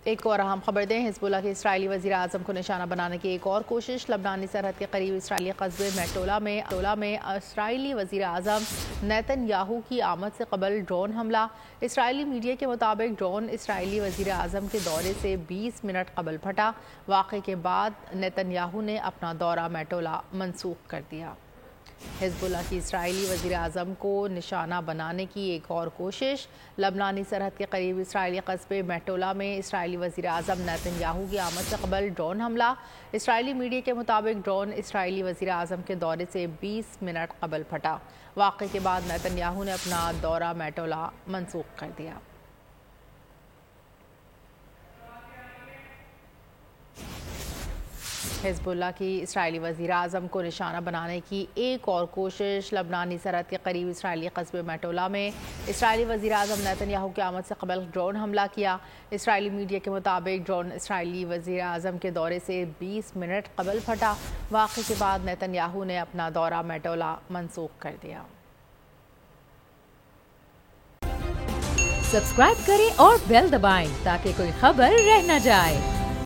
ایک اور اہم خبر دیں، حزب اللہ کے اسرائیلی وزیر اعظم کو نشانہ بنانے کی ایک اور کوشش۔ لبنانی سرحد کے قریب اسرائیلی قصبے میٹولا میں اسرائیلی وزیر اعظم نیتن یاہو کی آمد سے قبل ڈرون حملہ۔ اسرائیلی میڈیا کے مطابق ڈرون اسرائیلی وزیر اعظم کے دورے سے 20 منٹ قبل پھٹا۔ واقعے کے بعد نیتن یاہو نے اپنا دورہ میٹولا منسوخ کر دیا۔ حزب اللہ کی اسرائیلی وزیر اعظم کو نشانہ بنانے کی ایک اور کوشش۔ لبنانی سرحد کے قریب اسرائیلی قصبے میٹولا میں اسرائیلی وزیر اعظم نیتن یاہو کی آمد سے قبل ڈرون حملہ۔ اسرائیلی میڈیا کے مطابق ڈرون اسرائیلی وزیر اعظم کے دورے سے 20 منٹ قبل پھٹا۔ واقعے کے بعد نیتن یاہو نے اپنا دورہ میٹولا منسوخ کر دیا۔ حزب اللہ کی اسرائیلی وزیر اعظم کو نشانہ بنانے کی ایک اور کوشش۔ لبنانی سرحد کے قریب اسرائیلی قصبے میٹولا میں اسرائیلی وزیر اعظم نیتن یاہو کی آمد سے قبل ڈرون حملہ کیا۔ اسرائیلی میڈیا کے مطابق ڈرون اسرائیلی وزیر اعظم کے دورے سے 20 منٹ قبل پھٹا۔ واقعے کے بعد نیتن یاہو نے اپنا دورہ میٹولا منسوخ کر دیا۔ سبسکرائب کریں اور بیل دبائیں تاکہ کوئی خبر رہ نہ جائے۔